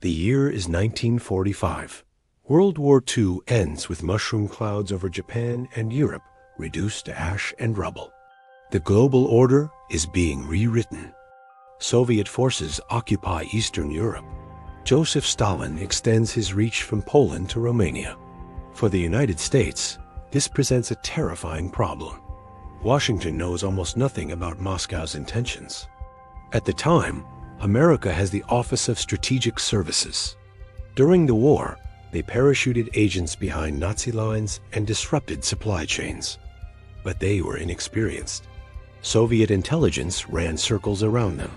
The year is 1945. World War II ends with mushroom clouds over Japan and Europe reduced to ash and rubble. The global order is being rewritten. Soviet forces occupy Eastern Europe. Joseph Stalin extends his reach from Poland to Romania. For the United States, this presents a terrifying problem. Washington knows almost nothing about Moscow's intentions. At the time, America has the Office of Strategic Services. During the war, they parachuted agents behind Nazi lines and disrupted supply chains. But they were inexperienced. Soviet intelligence ran circles around them.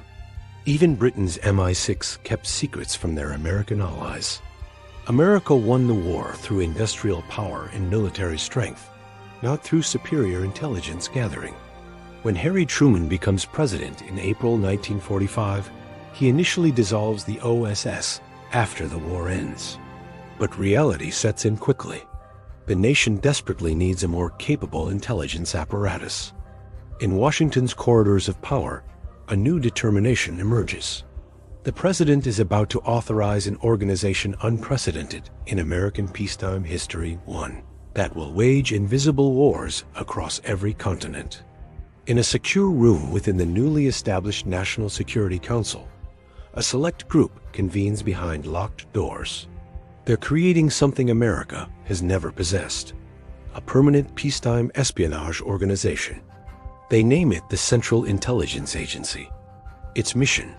Even Britain's MI6 kept secrets from their American allies. America won the war through industrial power and military strength, not through superior intelligence gathering. When Harry Truman becomes president in April 1945, he initially dissolves the OSS after the war ends. But reality sets in quickly. The nation desperately needs a more capable intelligence apparatus. In Washington's corridors of power, a new determination emerges. The president is about to authorize an organization unprecedented in American peacetime history, one that will wage invisible wars across every continent. In a secure room within the newly established National Security Council, a select group convenes behind locked doors. They're creating something America has never possessed, a permanent peacetime espionage organization. They name it the Central Intelligence Agency. Its mission: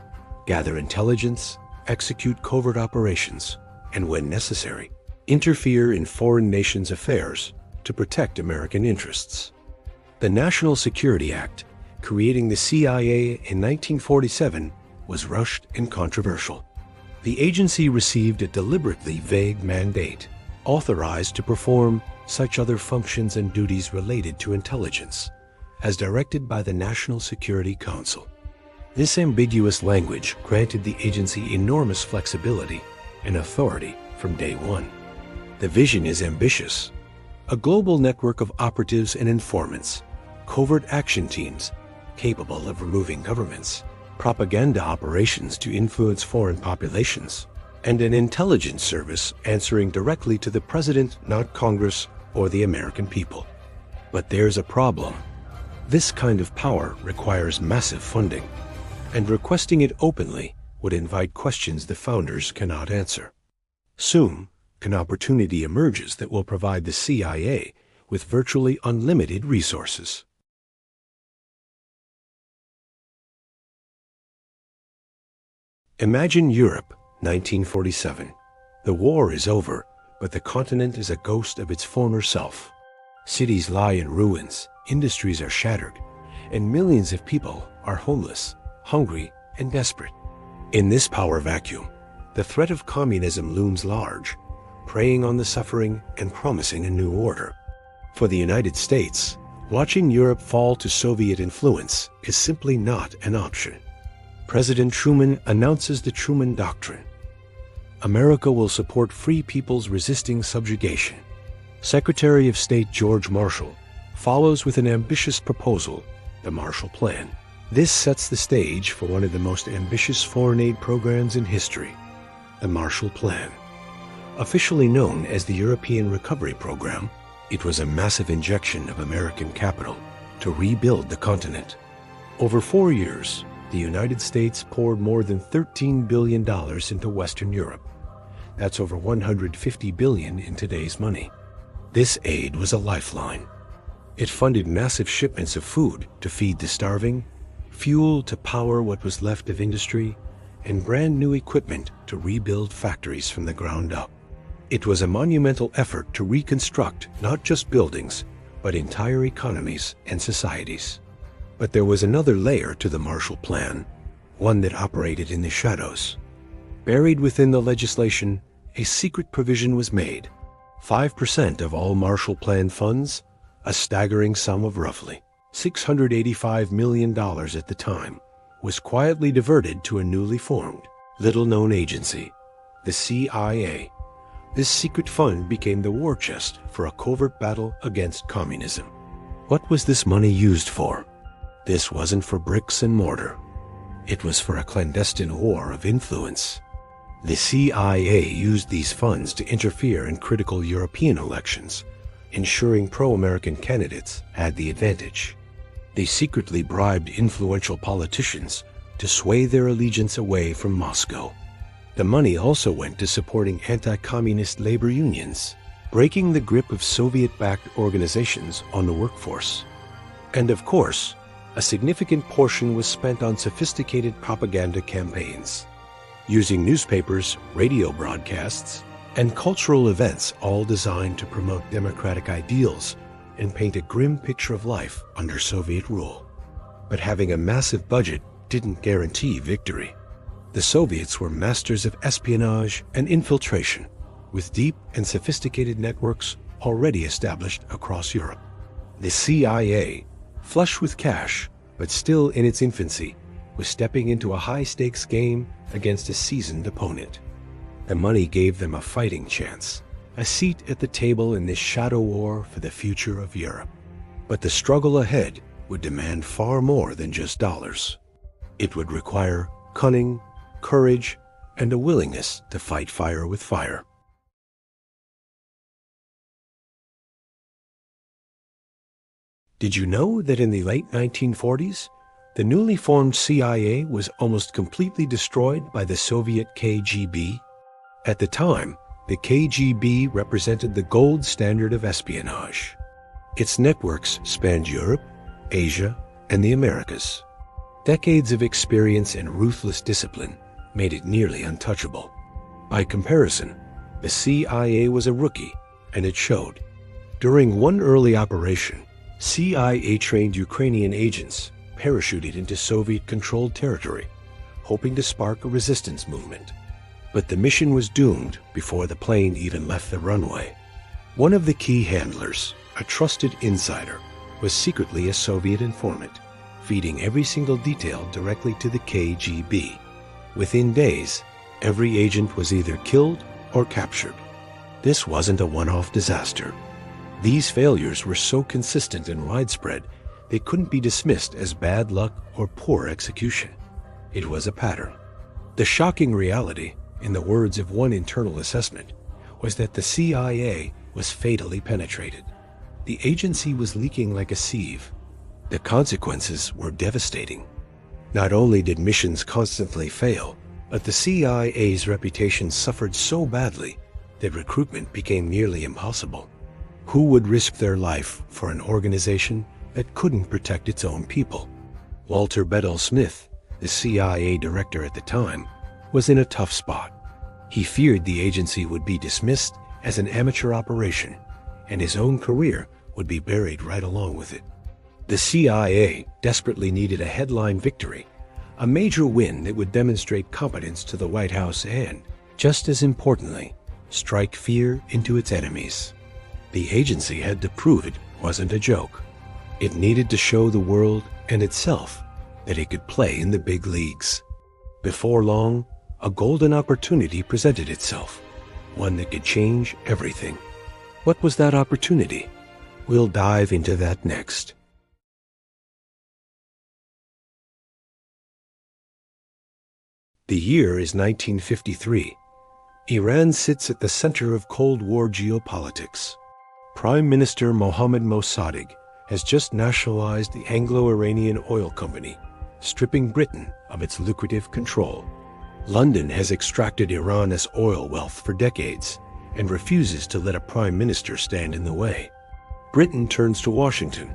gather intelligence, execute covert operations, and when necessary, interfere in foreign nations' affairs to protect American interests. The National Security Act, creating the CIA in 1947, was rushed and controversial. The agency received a deliberately vague mandate, authorized to perform such other functions and duties related to intelligence, as directed by the National Security Council. This ambiguous language granted the agency enormous flexibility and authority from day one. The vision is ambitious: a global network of operatives and informants, covert action teams capable of removing governments, propaganda operations to influence foreign populations, and an intelligence service answering directly to the president, not Congress or the American people. But there's a problem. This kind of power requires massive funding, and requesting it openly would invite questions the founders cannot answer. Soon, an opportunity emerges that will provide the CIA with virtually unlimited resources. Imagine Europe, 1947. The war is over, but the continent is a ghost of its former self. Cities lie in ruins, industries are shattered, and millions of people are homeless, hungry, and desperate. In this power vacuum, the threat of communism looms large, preying on the suffering and promising a new order. For the United States, watching Europe fall to Soviet influence is simply not an option. President Truman announces the Truman Doctrine. America will support free peoples resisting subjugation. Secretary of State George Marshall follows with an ambitious proposal, the Marshall Plan. This sets the stage for one of the most ambitious foreign aid programs in history, the Marshall Plan. Officially known as the European Recovery Program, it was a massive injection of American capital to rebuild the continent. Over 4 years, the United States poured more than $13 billion into Western Europe. That's over $150 billion in today's money. This aid was a lifeline. It funded massive shipments of food to feed the starving, fuel to power what was left of industry, and brand new equipment to rebuild factories from the ground up. It was a monumental effort to reconstruct not just buildings, but entire economies and societies. But there was another layer to the Marshall Plan, one that operated in the shadows. Buried within the legislation, a secret provision was made. 5% of all Marshall Plan funds, a staggering sum of roughly $685 million at the time, was quietly diverted to a newly formed, little-known agency, the CIA. This secret fund became the war chest for a covert battle against communism. What was this money used for? This wasn't for bricks and mortar. It was for a clandestine war of influence. The CIA used these funds to interfere in critical European elections, ensuring pro-American candidates had the advantage. They secretly bribed influential politicians to sway their allegiance away from Moscow. The money also went to supporting anti-communist labor unions, breaking the grip of Soviet-backed organizations on the workforce. And of course, a significant portion was spent on sophisticated propaganda campaigns, using newspapers, radio broadcasts, and cultural events, all designed to promote democratic ideals and paint a grim picture of life under Soviet rule. But having a massive budget didn't guarantee victory. The Soviets were masters of espionage and infiltration, with deep and sophisticated networks already established across Europe. The CIA, flush with cash, but still in its infancy, was stepping into a high-stakes game against a seasoned opponent. The money gave them a fighting chance, a seat at the table in this shadow war for the future of Europe. But the struggle ahead would demand far more than just dollars. It would require cunning, courage, and a willingness to fight fire with fire. Did you know that in the late 1940s, the newly formed CIA was almost completely destroyed by the Soviet KGB? At the time, the KGB represented the gold standard of espionage. Its networks spanned Europe, Asia, and the Americas. Decades of experience and ruthless discipline made it nearly untouchable. By comparison, the CIA was a rookie, and it showed. During one early operation, CIA-trained Ukrainian agents parachuted into Soviet-controlled territory, hoping to spark a resistance movement. But the mission was doomed before the plane even left the runway. One of the key handlers, a trusted insider, was secretly a Soviet informant, feeding every single detail directly to the KGB. Within days, every agent was either killed or captured. This wasn't a one-off disaster. These failures were so consistent and widespread, they couldn't be dismissed as bad luck or poor execution. It was a pattern. The shocking reality, in the words of one internal assessment, was that the CIA was fatally penetrated. The agency was leaking like a sieve. The consequences were devastating. Not only did missions constantly fail, but the CIA's reputation suffered so badly that recruitment became nearly impossible. Who would risk their life for an organization that couldn't protect its own people? Walter Bedell Smith, the CIA director at the time, was in a tough spot. He feared the agency would be dismissed as an amateur operation, and his own career would be buried right along with it. The CIA desperately needed a headline victory, a major win that would demonstrate competence to the White House and, just as importantly, strike fear into its enemies. The agency had to prove it wasn't a joke. It needed to show the world and itself that it could play in the big leagues. Before long, a golden opportunity presented itself, one that could change everything. What was that opportunity? We'll dive into that next. The year is 1953. Iran sits at the center of Cold War geopolitics. Prime Minister Mohammad Mossadegh has just nationalized the Anglo-Iranian oil company, stripping Britain of its lucrative control. London has extracted Iran's oil wealth for decades and refuses to let a prime minister stand in the way. Britain turns to Washington,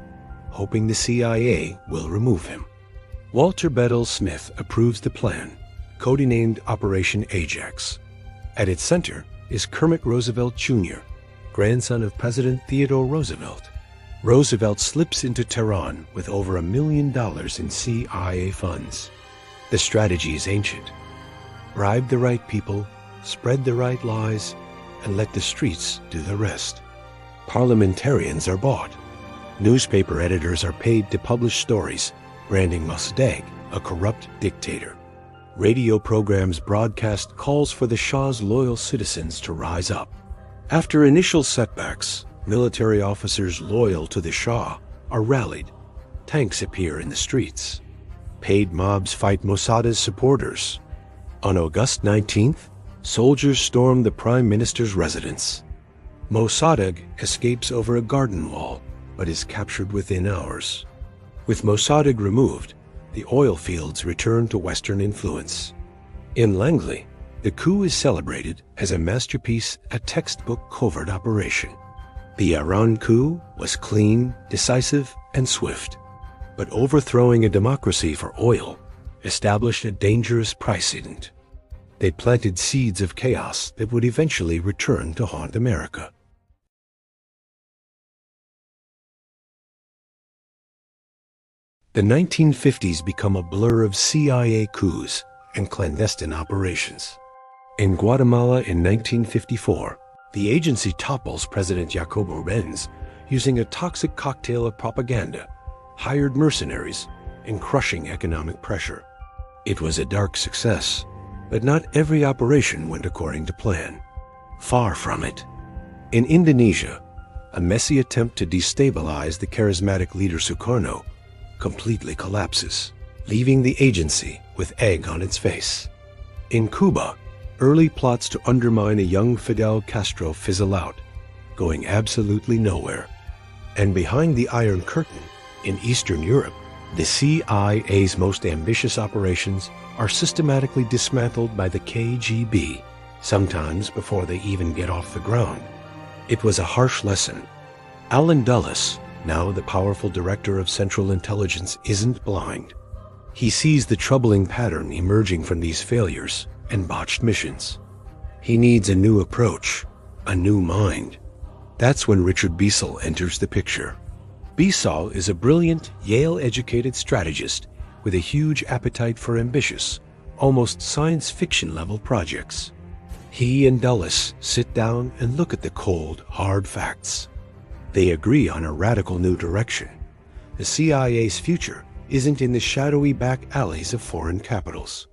hoping the CIA will remove him. Walter Bedell Smith approves the plan, codenamed Operation Ajax. At its center is Kermit Roosevelt Jr., grandson of President Theodore Roosevelt. Roosevelt slips into Tehran with over $1 million in CIA funds. The strategy is ancient. Bribe the right people, spread the right lies, and let the streets do the rest. Parliamentarians are bought. Newspaper editors are paid to publish stories, branding Mossadegh a corrupt dictator. Radio programs broadcast calls for the Shah's loyal citizens to rise up. After initial setbacks, military officers loyal to the Shah are rallied. Tanks appear in the streets. Paid mobs fight Mossadegh's supporters. On August 19th, soldiers storm the Prime Minister's residence. Mossadegh escapes over a garden wall, but is captured within hours. With Mossadegh removed, the oil fields return to Western influence. In Langley, the coup is celebrated as a masterpiece, a textbook covert operation. The Iran coup was clean, decisive, and swift. But overthrowing a democracy for oil established a dangerous precedent. They planted seeds of chaos that would eventually return to haunt America. The 1950s become a blur of CIA coups and clandestine operations. In Guatemala in 1954, the agency topples President Jacobo Arbenz using a toxic cocktail of propaganda, hired mercenaries, and crushing economic pressure. It was a dark success, but not every operation went according to plan. Far from it. In Indonesia, a messy attempt to destabilize the charismatic leader Sukarno completely collapses, leaving the agency with egg on its face. In Cuba, early plots to undermine a young Fidel Castro fizzle out, going absolutely nowhere. And behind the Iron Curtain, in Eastern Europe, the CIA's most ambitious operations are systematically dismantled by the KGB, sometimes before they even get off the ground. It was a harsh lesson. Allen Dulles, now the powerful director of Central Intelligence, isn't blind. He sees the troubling pattern emerging from these failures and botched missions. He needs a new approach, a new mind. That's when Richard Biesel enters the picture. Biesel is a brilliant, Yale-educated strategist with a huge appetite for ambitious, almost science fiction-level projects. He and Dulles sit down and look at the cold, hard facts. They agree on a radical new direction. The CIA's future isn't in the shadowy back alleys of foreign capitals.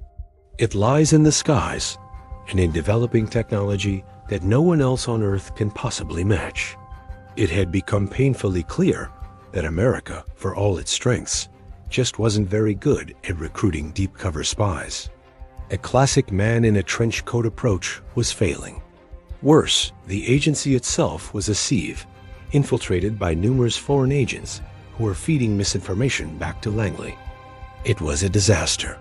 It lies in the skies and in developing technology that no one else on Earth can possibly match. It had become painfully clear that America, for all its strengths, just wasn't very good at recruiting deep-cover spies. A classic man-in-a-trench-coat approach was failing. Worse, the agency itself was a sieve, infiltrated by numerous foreign agents who were feeding misinformation back to Langley. It was a disaster.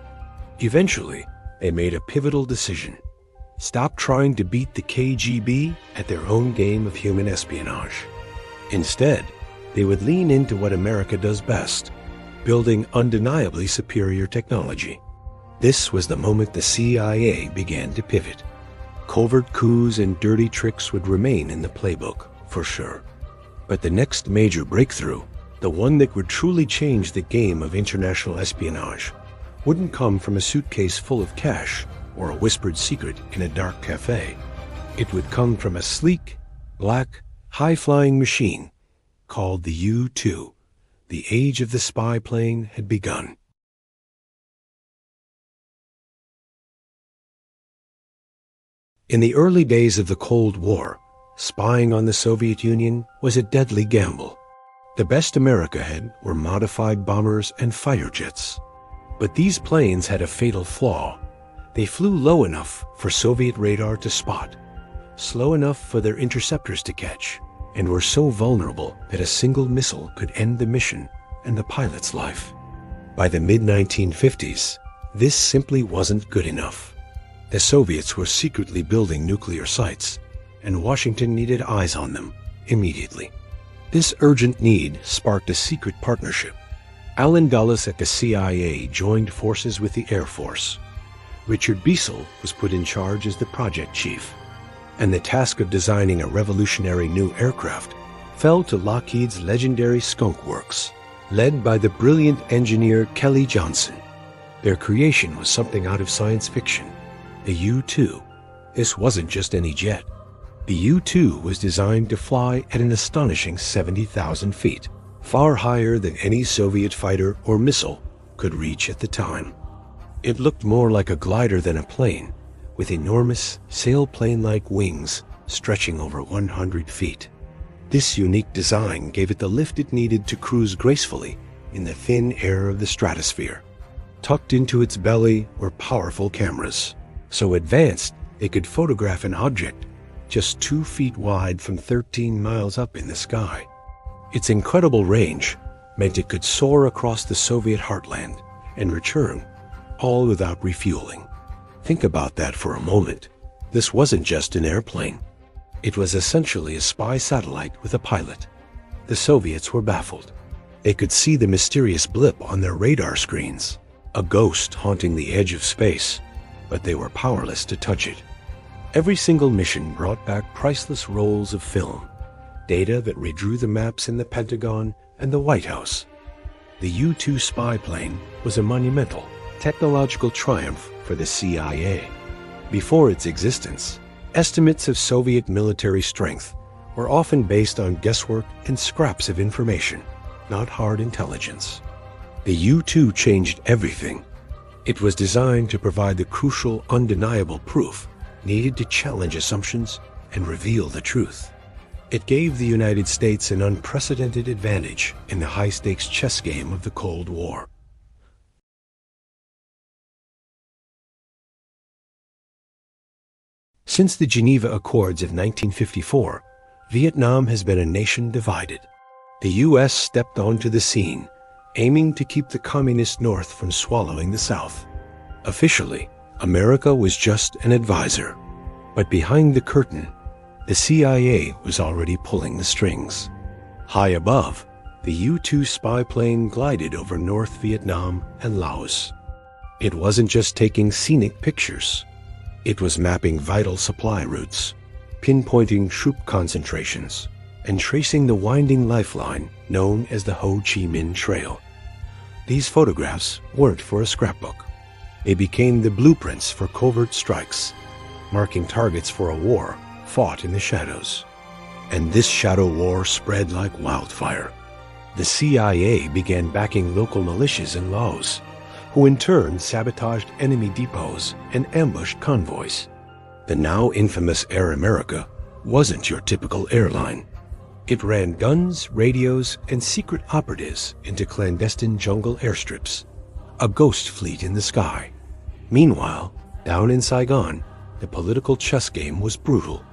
Eventually, they made a pivotal decision. Stop trying to beat the KGB at their own game of human espionage. Instead, they would lean into what America does best, building undeniably superior technology. This was the moment the CIA began to pivot. Covert coups and dirty tricks would remain in the playbook, for sure. But the next major breakthrough, the one that would truly change the game of international espionage, wouldn't come from a suitcase full of cash or a whispered secret in a dark cafe. It would come from a sleek, black, high-flying machine called the U-2. The age of the spy plane had begun. In the early days of the Cold War, spying on the Soviet Union was a deadly gamble. The best America had were modified bombers and fighter jets. But these planes had a fatal flaw. They flew low enough for Soviet radar to spot, slow enough for their interceptors to catch, and were so vulnerable that a single missile could end the mission and the pilot's life. By the mid-1950s, this simply wasn't good enough. The Soviets were secretly building nuclear sites, and Washington needed eyes on them immediately. This urgent need sparked a secret partnership. Allen Dulles at the CIA joined forces with the Air Force. Richard Biesel was put in charge as the project chief, and the task of designing a revolutionary new aircraft fell to Lockheed's legendary Skunk Works, led by the brilliant engineer Kelly Johnson. Their creation was something out of science fiction. The U-2. This wasn't just any jet. The U-2 was designed to fly at an astonishing 70,000 feet, far higher than any Soviet fighter or missile could reach at the time. It looked more like a glider than a plane, with enormous sailplane-like wings stretching over 100 feet. This unique design gave it the lift it needed to cruise gracefully in the thin air of the stratosphere. Tucked into its belly were powerful cameras, so advanced They could photograph an object just 2 feet wide from 13 miles up in the sky. Its incredible range meant it could soar across the Soviet heartland and return, all without refueling. Think about that for a moment. This wasn't just an airplane. It was essentially a spy satellite with a pilot. The Soviets were baffled. They could see the mysterious blip on their radar screens, a ghost haunting the edge of space, but they were powerless to touch it. Every single mission brought back priceless rolls of film, data that redrew the maps in the Pentagon and the White House. The U-2 spy plane was a monumental technological triumph for the CIA. Before its existence, estimates of Soviet military strength were often based on guesswork and scraps of information, not hard intelligence. The U-2 changed everything. It was designed to provide the crucial, undeniable proof needed to challenge assumptions and reveal the truth. It gave the United States an unprecedented advantage in the high-stakes chess game of the Cold War. Since the Geneva Accords of 1954, Vietnam has been a nation divided. The U.S. stepped onto the scene, aiming to keep the communist North from swallowing the South. Officially, America was just an advisor. But behind the curtain, the CIA was already pulling the strings. High above, the U-2 spy plane glided over North Vietnam and Laos. It wasn't just taking scenic pictures. It was mapping vital supply routes, pinpointing troop concentrations, and tracing the winding lifeline known as the Ho Chi Minh Trail. These photographs weren't for a scrapbook. They became the blueprints for covert strikes, marking targets for a war fought in the shadows. And this shadow war spread like wildfire. The CIA began backing local militias in Laos, who in turn sabotaged enemy depots and ambushed convoys. The now infamous Air America wasn't your typical airline. It ran guns, radios, and secret operatives into clandestine jungle airstrips, a ghost fleet in the sky. Meanwhile, down in Saigon, the political chess game was brutal.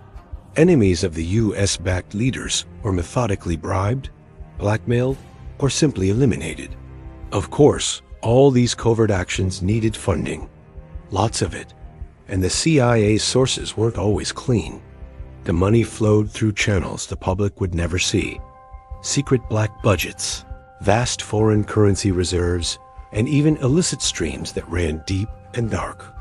Enemies of the U.S.-backed leaders were methodically bribed, blackmailed, or simply eliminated. Of course, all these covert actions needed funding, lots of it, and the CIA's sources weren't always clean. The money flowed through channels the public would never see. Secret black budgets, vast foreign currency reserves, and even illicit streams that ran deep and dark.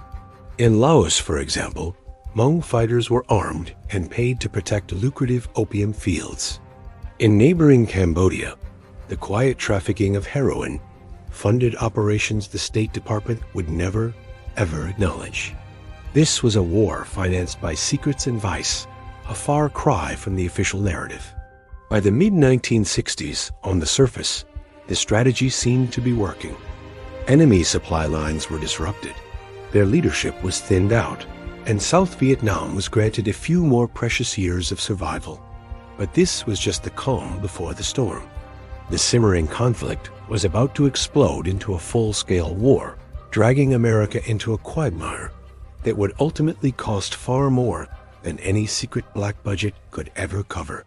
In Laos, for example, Hmong fighters were armed and paid to protect lucrative opium fields. In neighboring Cambodia, the quiet trafficking of heroin funded operations the State Department would never, ever acknowledge. This was a war financed by secrets and vice, a far cry from the official narrative. By the mid-1960s, on the surface, the strategy seemed to be working. Enemy supply lines were disrupted, their leadership was thinned out, and South Vietnam was granted a few more precious years of survival. But this was just the calm before the storm. The simmering conflict was about to explode into a full-scale war, dragging America into a quagmire that would ultimately cost far more than any secret black budget could ever cover.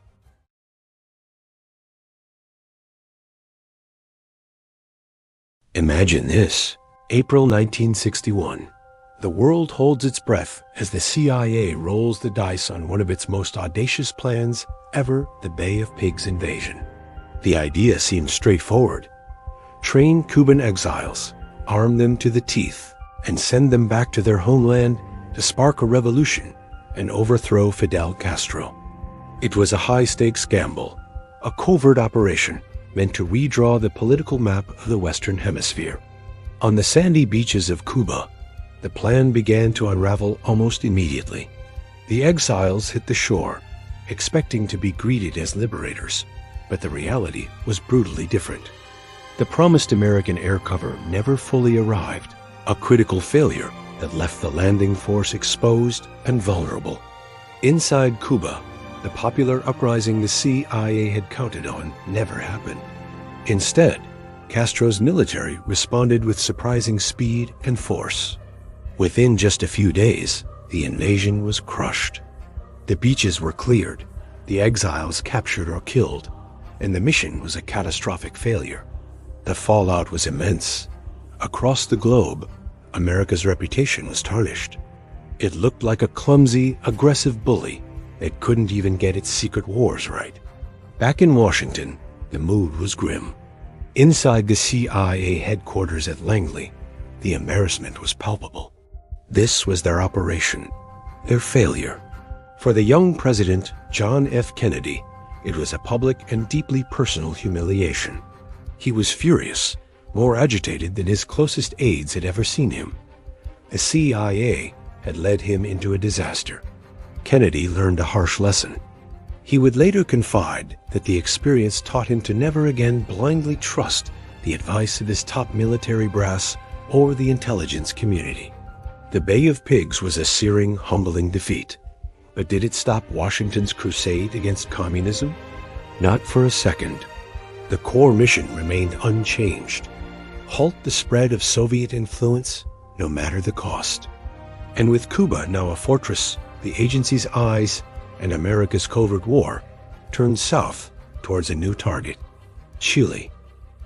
Imagine this, April 1961. The world holds its breath as the CIA rolls the dice on one of its most audacious plans ever, the Bay of Pigs invasion. The idea seemed straightforward. Train Cuban exiles, arm them to the teeth, and send them back to their homeland to spark a revolution and overthrow Fidel Castro. It was a high-stakes gamble, a covert operation meant to redraw the political map of the Western Hemisphere. On the sandy beaches of Cuba, the plan began to unravel almost immediately. The exiles hit the shore, expecting to be greeted as liberators, but the reality was brutally different. The promised American air cover never fully arrived, a critical failure that left the landing force exposed and vulnerable. Inside Cuba, the popular uprising the CIA had counted on never happened. Instead, Castro's military responded with surprising speed and force. Within just a few days, the invasion was crushed. The beaches were cleared, the exiles captured or killed, and the mission was a catastrophic failure. The fallout was immense. Across the globe, America's reputation was tarnished. It looked like a clumsy, aggressive bully that couldn't even get its secret wars right. Back in Washington, the mood was grim. Inside the CIA headquarters at Langley, the embarrassment was palpable. This was their operation, their failure. For the young president, John F. Kennedy, it was a public and deeply personal humiliation. He was furious, more agitated than his closest aides had ever seen him. The CIA had led him into a disaster. Kennedy learned a harsh lesson. He would later confide that the experience taught him to never again blindly trust the advice of his top military brass or the intelligence community. The Bay of Pigs was a searing, humbling defeat. But did it stop Washington's crusade against communism? Not for a second. The core mission remained unchanged. Halt the spread of Soviet influence, no matter the cost. And with Cuba now a fortress, the agency's eyes and America's covert war turned south towards a new target, Chile.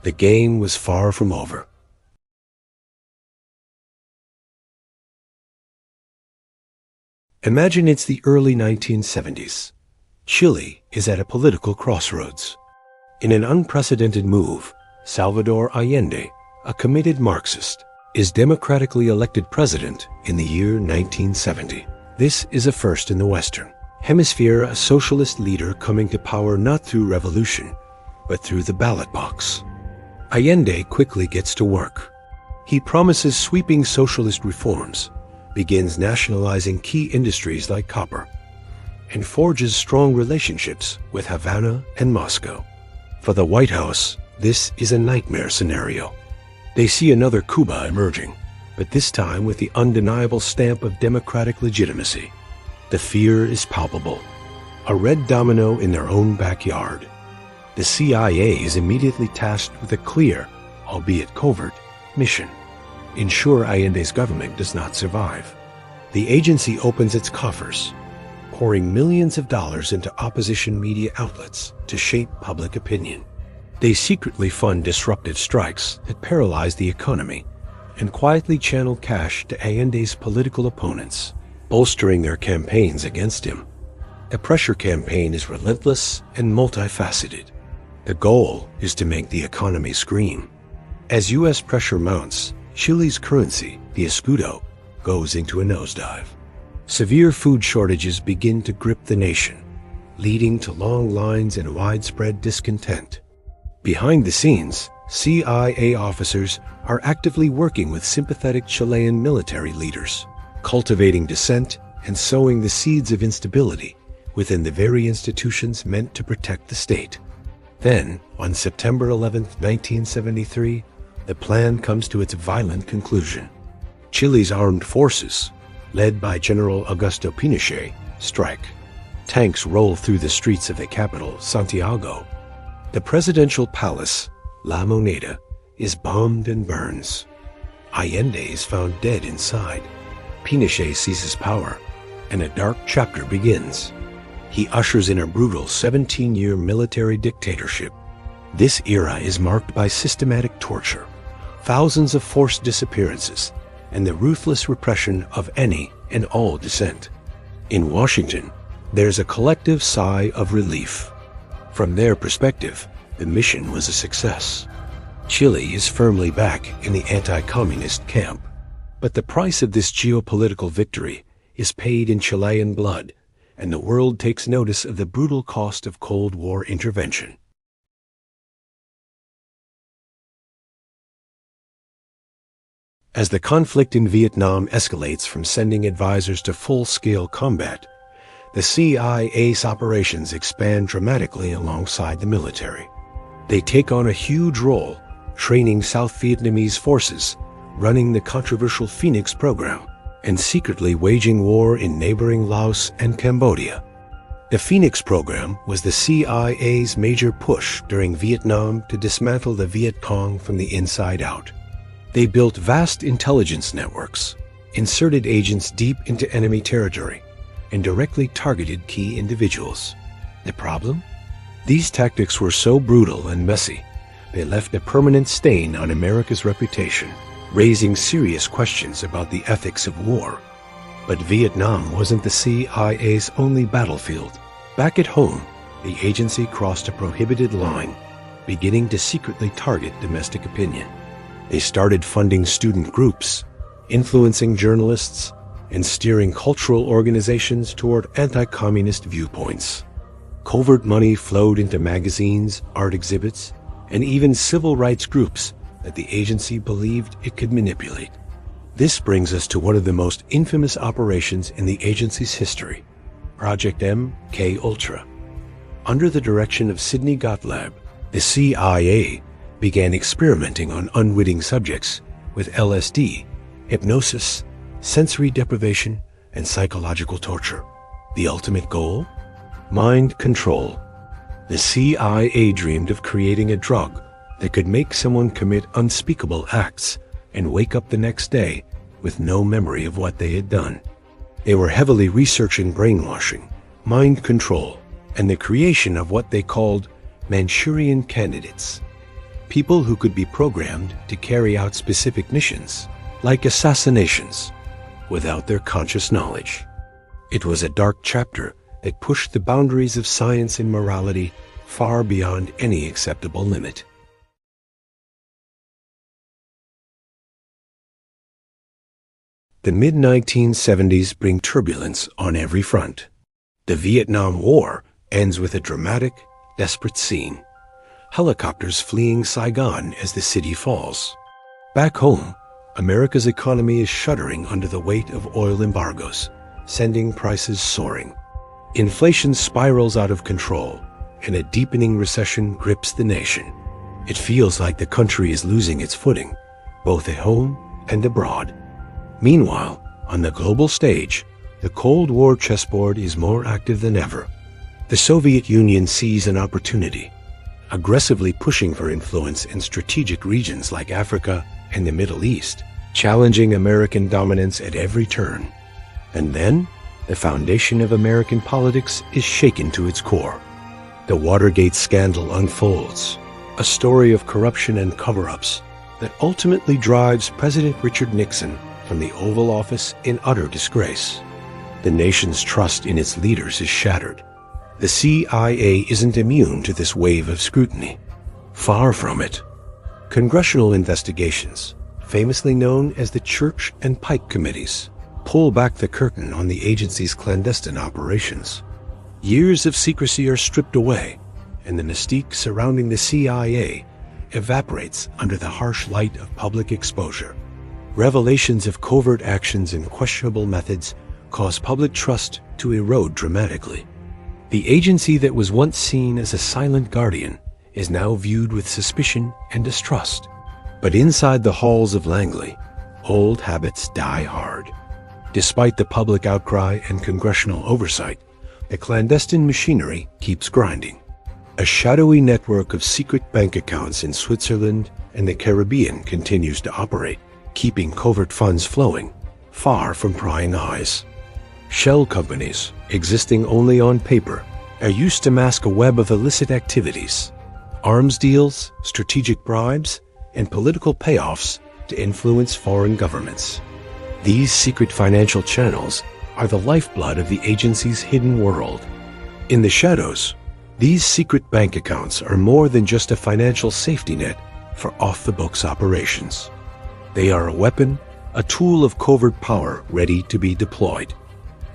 The game was far from over. Imagine it's the early 1970s. Chile is at a political crossroads. In an unprecedented move, Salvador Allende, a committed Marxist, is democratically elected president in the year 1970. This is a first in the Western Hemisphere, a socialist leader coming to power not through revolution, but through the ballot box. Allende quickly gets to work. He promises sweeping socialist reforms, begins nationalizing key industries like copper, and forges strong relationships with Havana and Moscow. For the White House, this is a nightmare scenario. They see another Cuba emerging, but this time with the undeniable stamp of democratic legitimacy. The fear is palpable. A red domino in their own backyard. The CIA is immediately tasked with a clear, albeit covert, mission. Ensure Allende's government does not survive. The agency opens its coffers, pouring millions of dollars into opposition media outlets to shape public opinion. They secretly fund disruptive strikes that paralyze the economy and quietly channel cash to Allende's political opponents, bolstering their campaigns against him. The pressure campaign is relentless and multifaceted. The goal is to make the economy scream. As U.S. pressure mounts, Chile's currency, the escudo, goes into a nosedive. Severe food shortages begin to grip the nation, leading to long lines and widespread discontent. Behind the scenes, CIA officers are actively working with sympathetic Chilean military leaders, cultivating dissent and sowing the seeds of instability within the very institutions meant to protect the state. Then, on September 11, 1973, the plan comes to its violent conclusion. Chile's armed forces, led by General Augusto Pinochet, strike. Tanks roll through the streets of the capital, Santiago. The presidential palace, La Moneda, is bombed and burns. Allende is found dead inside. Pinochet seizes power, and a dark chapter begins. He ushers in a brutal 17-year military dictatorship. This era is marked by systematic torture, thousands of forced disappearances, and the ruthless repression of any and all dissent. In Washington, there's a collective sigh of relief. From their perspective, the mission was a success. Chile is firmly back in the anti-communist camp. But the price of this geopolitical victory is paid in Chilean blood, and the world takes notice of the brutal cost of Cold War intervention. As the conflict in Vietnam escalates from sending advisors to full-scale combat, the CIA's operations expand dramatically alongside the military. They take on a huge role, training South Vietnamese forces, running the controversial Phoenix program, and secretly waging war in neighboring Laos and Cambodia. The Phoenix program was the CIA's major push during Vietnam to dismantle the Viet Cong from the inside out. They built vast intelligence networks, inserted agents deep into enemy territory, and directly targeted key individuals. The problem? These tactics were so brutal and messy, they left a permanent stain on America's reputation, raising serious questions about the ethics of war. But Vietnam wasn't the CIA's only battlefield. Back at home, the agency crossed a prohibited line, beginning to secretly target domestic opinion. They started funding student groups, influencing journalists, and steering cultural organizations toward anti-communist viewpoints. Covert money flowed into magazines, art exhibits, and even civil rights groups that the agency believed it could manipulate. This brings us to one of the most infamous operations in the agency's history, Project MK-Ultra. Under the direction of Sidney Gottlieb, the CIA began experimenting on unwitting subjects with LSD, hypnosis, sensory deprivation, and psychological torture. The ultimate goal? Mind control. The CIA dreamed of creating a drug that could make someone commit unspeakable acts and wake up the next day with no memory of what they had done. They were heavily researching brainwashing, mind control, and the creation of what they called Manchurian candidates. People who could be programmed to carry out specific missions, like assassinations, without their conscious knowledge. It was a dark chapter that pushed the boundaries of science and morality far beyond any acceptable limit. The mid-1970s bring turbulence on every front. The Vietnam War ends with a dramatic, desperate scene. Helicopters fleeing Saigon as the city falls. Back home, America's economy is shuddering under the weight of oil embargoes, sending prices soaring. Inflation spirals out of control, and a deepening recession grips the nation. It feels like the country is losing its footing, both at home and abroad. Meanwhile, on the global stage, the Cold War chessboard is more active than ever. The Soviet Union sees an opportunity, aggressively pushing for influence in strategic regions like Africa and the Middle East, challenging American dominance at every turn. And then, the foundation of American politics is shaken to its core. The Watergate scandal unfolds, a story of corruption and cover-ups that ultimately drives President Richard Nixon from the Oval Office in utter disgrace. The nation's trust in its leaders is shattered. The CIA isn't immune to this wave of scrutiny. Far from it. Congressional investigations, famously known as the Church and Pike Committees, pull back the curtain on the agency's clandestine operations. Years of secrecy are stripped away, and the mystique surrounding the CIA evaporates under the harsh light of public exposure. Revelations of covert actions and questionable methods cause public trust to erode dramatically. The agency that was once seen as a silent guardian is now viewed with suspicion and distrust. But inside the halls of Langley, old habits die hard. Despite the public outcry and congressional oversight, the clandestine machinery keeps grinding. A shadowy network of secret bank accounts in Switzerland and the Caribbean continues to operate, keeping covert funds flowing, far from prying eyes. Shell companies, existing only on paper, are used to mask a web of illicit activities, arms deals, strategic bribes, and political payoffs to influence foreign governments. These secret financial channels are the lifeblood of the agency's hidden world. In the shadows, these secret bank accounts are more than just a financial safety net for off-the-books operations. They are a weapon, a tool of covert power ready to be deployed.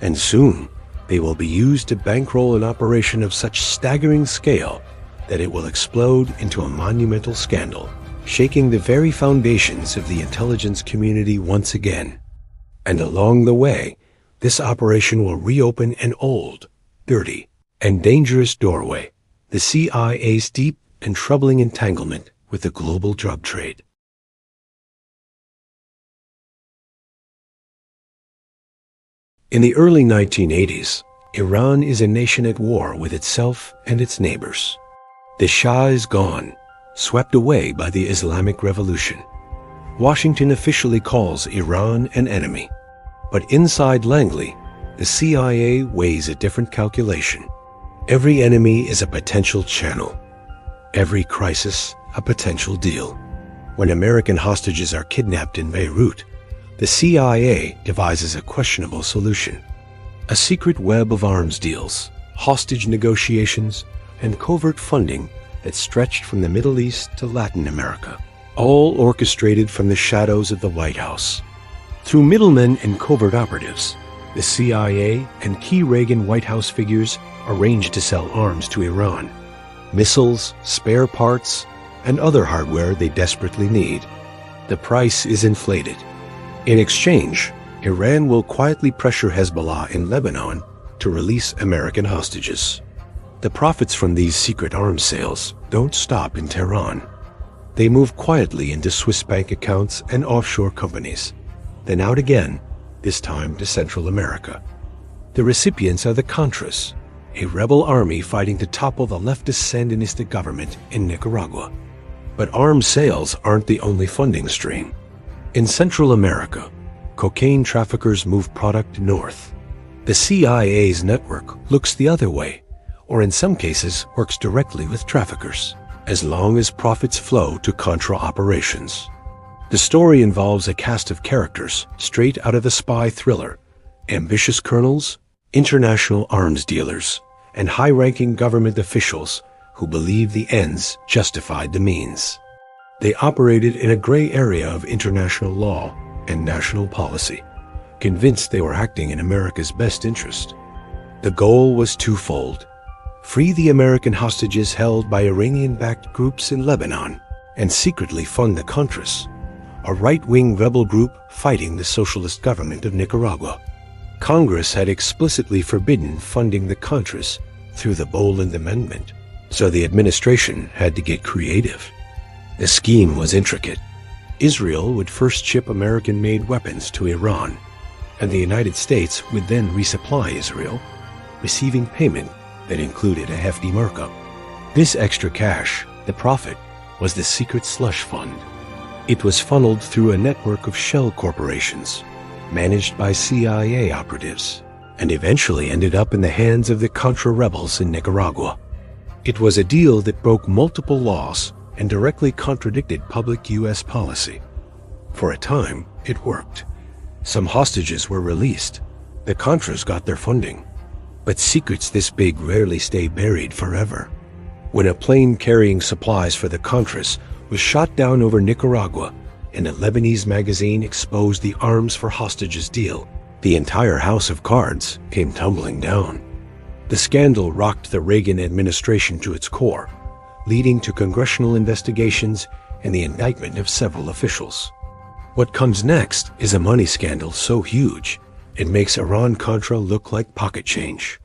And soon, they will be used to bankroll an operation of such staggering scale that it will explode into a monumental scandal, shaking the very foundations of the intelligence community once again. And along the way, this operation will reopen an old, dirty, and dangerous doorway, the CIA's deep and troubling entanglement with the global drug trade. In the early 1980s, Iran is a nation at war with itself and its neighbors. The Shah is gone, swept away by the Islamic Revolution. Washington officially calls Iran an enemy, But inside Langley, the CIA weighs a different calculation. Every enemy is a potential channel. Every crisis, a potential deal. When American hostages are kidnapped in Beirut, the CIA devises a questionable solution. A secret web of arms deals, hostage negotiations, and covert funding that stretched from the Middle East to Latin America, all orchestrated from the shadows of the White House. Through middlemen and covert operatives, the CIA and key Reagan White House figures arranged to sell arms to Iran, missiles, spare parts, and other hardware they desperately need. The price is inflated. In exchange, Iran will quietly pressure Hezbollah in Lebanon to release American hostages. The profits from these secret arms sales don't stop in Tehran. They move quietly into Swiss bank accounts and offshore companies, then out again, this time to Central America. The recipients are the Contras, a rebel army fighting to topple the leftist Sandinista government in Nicaragua. But arms sales aren't the only funding stream. In Central America, cocaine traffickers move product north. The CIA's network looks the other way, or in some cases works directly with traffickers, as long as profits flow to Contra operations. The story involves a cast of characters straight out of the spy thriller: ambitious colonels, international arms dealers, and high-ranking government officials who believe the ends justified the means. They operated in a gray area of international law and national policy, convinced they were acting in America's best interest. The goal was twofold: free the American hostages held by Iranian-backed groups in Lebanon, and secretly fund the Contras, a right-wing rebel group fighting the socialist government of Nicaragua. Congress had explicitly forbidden funding the Contras through the Boland Amendment, so the administration had to get creative. The scheme was intricate. Israel would first ship American-made weapons to Iran, and the United States would then resupply Israel, receiving payment that included a hefty markup. This extra cash, the profit, was the secret slush fund. It was funneled through a network of shell corporations, managed by CIA operatives, and eventually ended up in the hands of the Contra rebels in Nicaragua. It was a deal that broke multiple laws and directly contradicted public U.S. policy. For a time, it worked. Some hostages were released. The Contras got their funding. But secrets this big rarely stay buried forever. When a plane carrying supplies for the Contras was shot down over Nicaragua and a Lebanese magazine exposed the arms for hostages deal, the entire house of cards came tumbling down. The scandal rocked the Reagan administration to its core, leading to congressional investigations and the indictment of several officials. What comes next is a money scandal so huge, it makes Iran-Contra look like pocket change.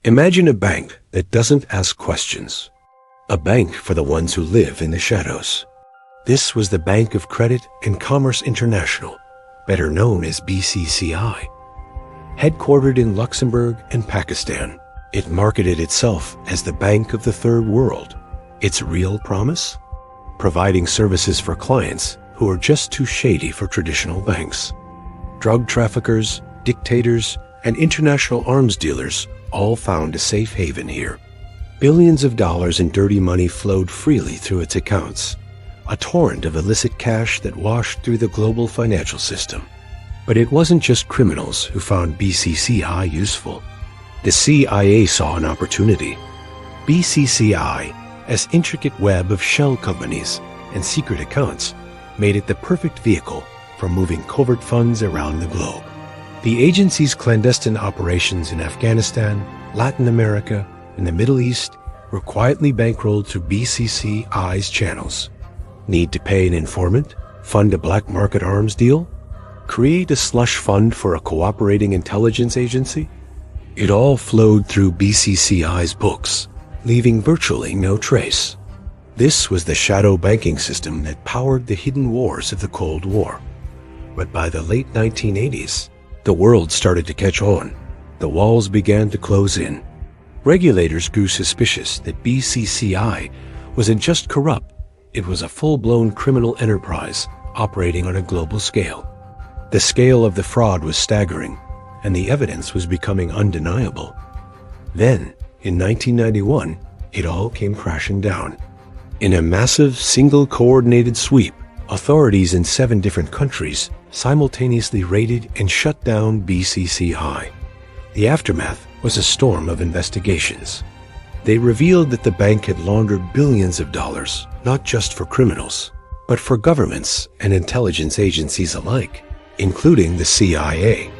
Imagine a bank that doesn't ask questions. A bank for the ones who live in the shadows. This was the Bank of Credit and Commerce International, better known as BCCI. Headquartered in Luxembourg and Pakistan, it marketed itself as the Bank of the Third World. Its real promise? Providing services for clients who are just too shady for traditional banks. Drug traffickers, dictators, and international arms dealers all found a safe haven here. Billions of dollars in dirty money flowed freely through its accounts, a torrent of illicit cash that washed through the global financial system. But it wasn't just criminals who found BCCI useful. The CIA saw an opportunity. BCCI's intricate web of shell companies and secret accounts made it the perfect vehicle for moving covert funds around the globe. The agency's clandestine operations in Afghanistan, Latin America, and the Middle East were quietly bankrolled through BCCI's channels. Need to pay an informant? Fund a black market arms deal? Create a slush fund for a cooperating intelligence agency? It all flowed through BCCI's books, leaving virtually no trace. This was the shadow banking system that powered the hidden wars of the Cold War. But by the late 1980s, the world started to catch on. The walls began to close in. Regulators grew suspicious that BCCI wasn't just corrupt, It was a full-blown criminal enterprise operating on a global scale. The scale of the fraud was staggering, and the evidence was becoming undeniable. Then, in 1991, it all came crashing down. In a massive, single-coordinated sweep, authorities in 7 different countries simultaneously raided and shut down BCCI. The aftermath was a storm of investigations. They revealed that the bank had laundered billions of dollars, not just for criminals, but for governments and intelligence agencies alike, including the CIA.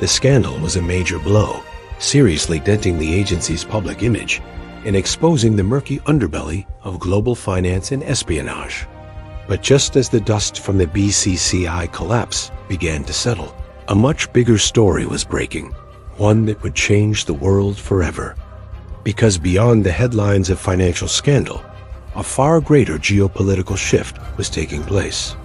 The scandal was a major blow, seriously denting the agency's public image and exposing the murky underbelly of global finance and espionage. But just as the dust from the BCCI collapse began to settle, a much bigger story was breaking, one that would change the world forever. Because beyond the headlines of financial scandal, a far greater geopolitical shift was taking place.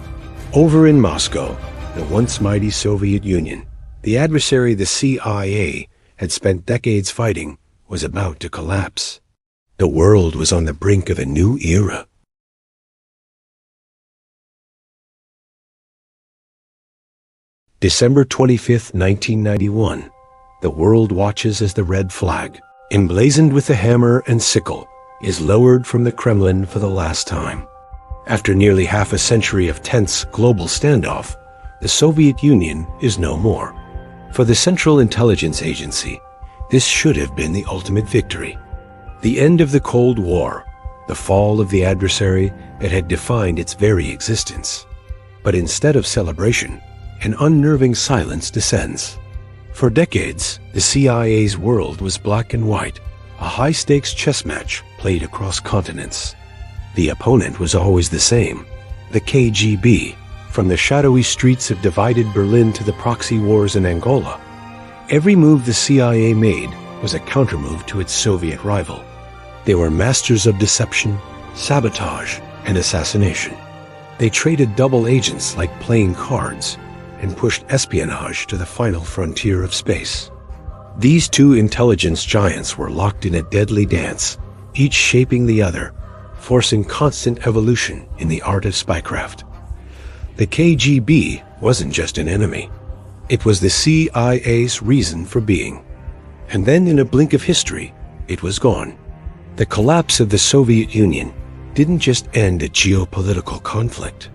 Over in Moscow, the once mighty Soviet Union, the adversary the CIA had spent decades fighting, was about to collapse. The world was on the brink of a new era. December 25, 1991. The world watches as the red flag, emblazoned with the hammer and sickle, is lowered from the Kremlin for the last time. After nearly half a century of tense global standoff, the Soviet Union is no more. For the Central Intelligence Agency, this should have been the ultimate victory. The end of the Cold War, the fall of the adversary that had defined its very existence. But instead of celebration, an unnerving silence descends. For decades, the CIA's world was black and white, a high-stakes chess match played across continents. The opponent was always the same, the KGB, from the shadowy streets of divided Berlin to the proxy wars in Angola. Every move the CIA made was a countermove to its Soviet rival. They were masters of deception, sabotage, and assassination. They traded double agents like playing cards and pushed espionage to the final frontier of space. These two intelligence giants were locked in a deadly dance, each shaping the other, forcing constant evolution in the art of spycraft. The KGB wasn't just an enemy. It was the CIA's reason for being. And then in a blink of history, it was gone. The collapse of the Soviet Union didn't just end a geopolitical conflict.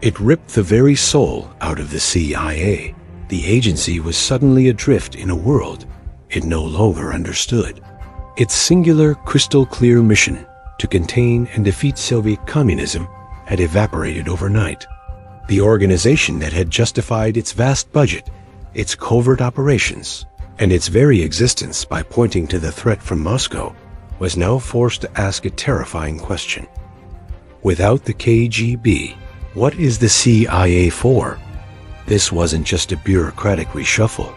It ripped the very soul out of the CIA. The agency was suddenly adrift in a world it no longer understood. Its singular, crystal-clear mission to contain and defeat Soviet communism had evaporated overnight. The organization that had justified its vast budget, its covert operations, and its very existence by pointing to the threat from Moscow, was now forced to ask a terrifying question. Without the KGB, what is the CIA for? This wasn't just a bureaucratic reshuffle.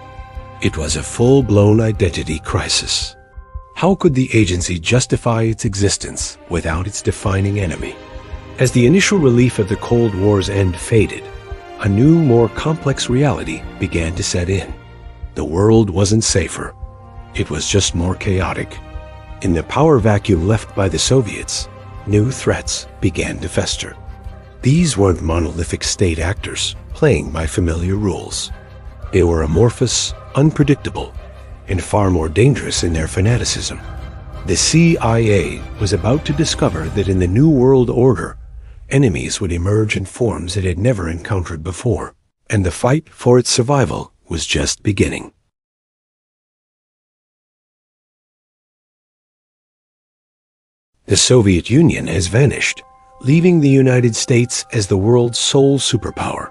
It was a full-blown identity crisis. How could the agency justify its existence without its defining enemy? As the initial relief of the Cold War's end faded, a new, more complex reality began to set in. The world wasn't safer. It was just more chaotic. In the power vacuum left by the Soviets, new threats began to fester. These weren't monolithic state actors playing by familiar rules. They were amorphous, unpredictable, and far more dangerous in their fanaticism. The CIA was about to discover that in the New World Order, enemies would emerge in forms it had never encountered before, and the fight for its survival was just beginning. The Soviet Union has vanished, leaving the United States as the world's sole superpower.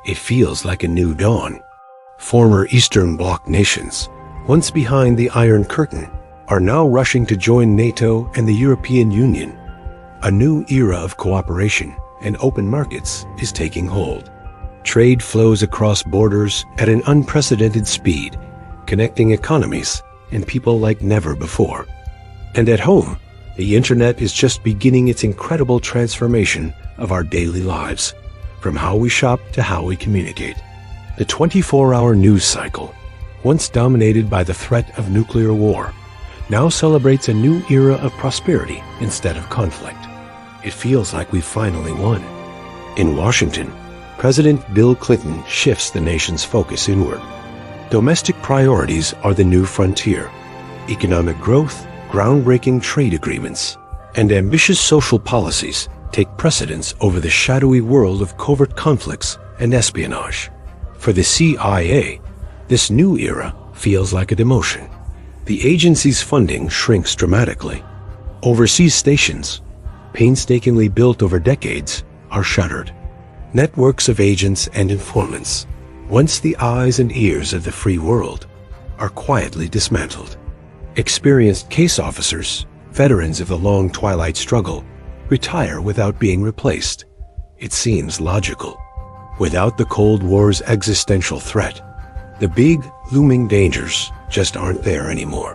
It feels like a new dawn. Former Eastern Bloc nations, once behind the Iron Curtain, are now rushing to join NATO and the European Union. A new era of cooperation and open markets is taking hold. Trade flows across borders at an unprecedented speed, connecting economies and people like never before. And at home, the internet is just beginning its incredible transformation of our daily lives, from how we shop to how we communicate. The 24-hour news cycle, once dominated by the threat of nuclear war, now celebrates a new era of prosperity instead of conflict. it feels like we finally won. In Washington, President Bill Clinton shifts the nation's focus inward. Domestic priorities are the new frontier. Economic growth, groundbreaking trade agreements, and ambitious social policies take precedence over the shadowy world of covert conflicts and espionage. For the CIA, this new era feels like a demotion. The agency's funding shrinks dramatically. Overseas stations, painstakingly built over decades, are shuttered. Networks of agents and informants, once the eyes and ears of the free world, are quietly dismantled. Experienced case officers, veterans of the long twilight struggle, retire without being replaced. It seems logical. Without the Cold War's existential threat, the big, looming dangers just aren't there anymore.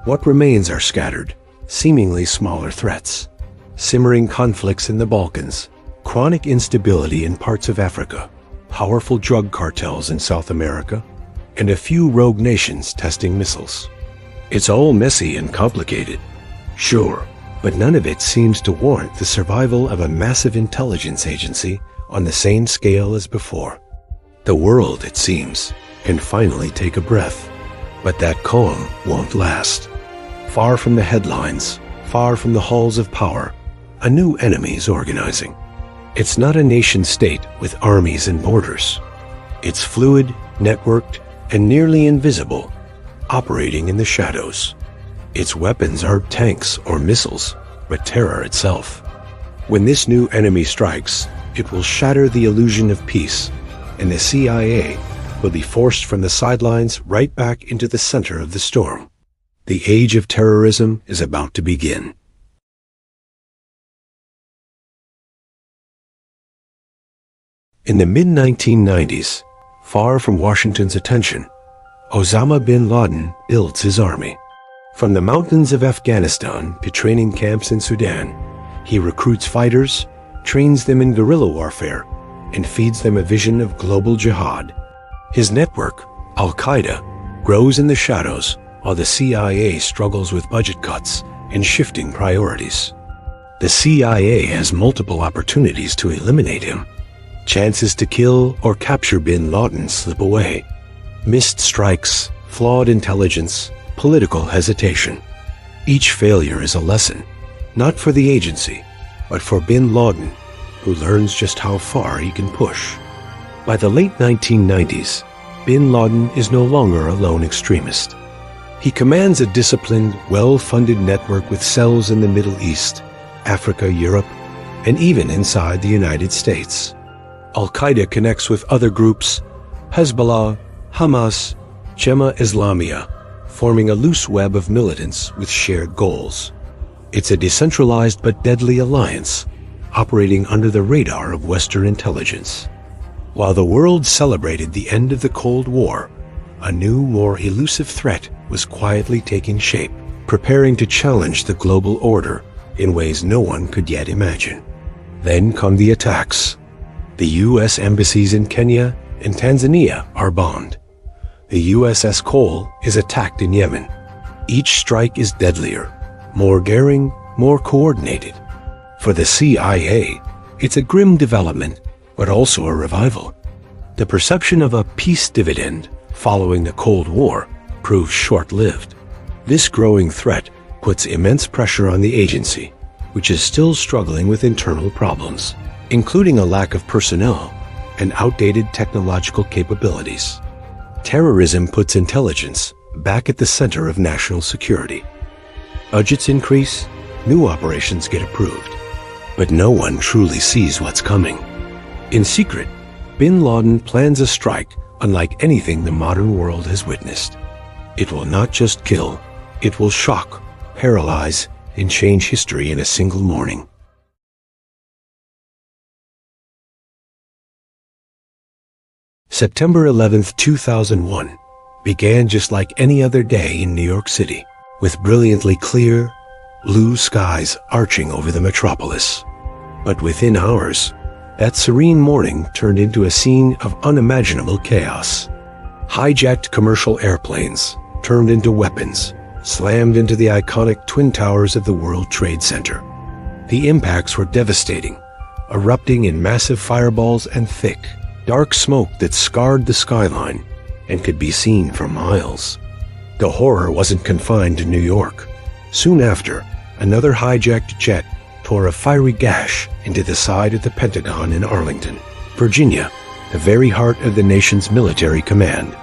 What remains are scattered, seemingly smaller threats. Simmering conflicts in the Balkans, chronic instability in parts of Africa, powerful drug cartels in South America, and a few rogue nations testing missiles. It's all messy and complicated, sure, but none of it seems to warrant the survival of a massive intelligence agency on the same scale as before. The world, it seems, can finally take a breath, but that calm won't last. Far from the headlines, far from the halls of power, a new enemy is organizing. It's not a nation-state with armies and borders. It's fluid, networked, and nearly invisible, operating in the shadows. Its weapons aren't tanks or missiles, but terror itself. When this new enemy strikes, it will shatter the illusion of peace, and the CIA will be forced from the sidelines right back into the center of the storm. The age of terrorism is about to begin. In the mid-1990s, far from Washington's attention, Osama bin Laden builds his army. From the mountains of Afghanistan to training camps in Sudan, he recruits fighters, trains them in guerrilla warfare, and feeds them a vision of global jihad. His network, Al-Qaeda, grows in the shadows while the CIA struggles with budget cuts and shifting priorities. The CIA has multiple opportunities to eliminate him. Chances to kill or capture bin Laden slip away. Missed strikes, flawed intelligence, political hesitation. Each failure is a lesson, not for the agency, but for bin Laden, who learns just how far he can push. By the late 1990s, bin Laden is no longer a lone extremist. He commands a disciplined, well-funded network with cells in the Middle East, Africa, Europe, and even inside the United States. Al-Qaeda connects with other groups, Hezbollah, Hamas, Jemaah Islamiyah, forming a loose web of militants with shared goals. It's a decentralized but deadly alliance, operating under the radar of Western intelligence. While the world celebrated the end of the Cold War, a new, more elusive threat was quietly taking shape, preparing to challenge the global order in ways no one could yet imagine. Then come the attacks. The U.S. embassies in Kenya and Tanzania are bombed. The USS Cole is attacked in Yemen. Each strike is deadlier, more daring, more coordinated. For the CIA, it's a grim development, but also a revival. The perception of a peace dividend following the Cold War proves short-lived. This growing threat puts immense pressure on the agency, which is still struggling with internal problems, including a lack of personnel and outdated technological capabilities. Terrorism puts intelligence back at the center of national security. Budgets increase, new operations get approved, but no one truly sees what's coming. In secret, bin Laden plans a strike unlike anything the modern world has witnessed. It will not just kill, it will shock, paralyze, and change history in a single morning. September 11, 2001 began just like any other day in New York City, with brilliantly clear, blue skies arching over the metropolis. But within hours, that serene morning turned into a scene of unimaginable chaos. Hijacked commercial airplanes turned into weapons, slammed into the iconic Twin Towers of the World Trade Center. The impacts were devastating, erupting in massive fireballs and thick, dark smoke that scarred the skyline and could be seen for miles. The horror wasn't confined to New York. Soon after, another hijacked jet tore a fiery gash into the side of the Pentagon in Arlington, Virginia, the very heart of the nation's military command.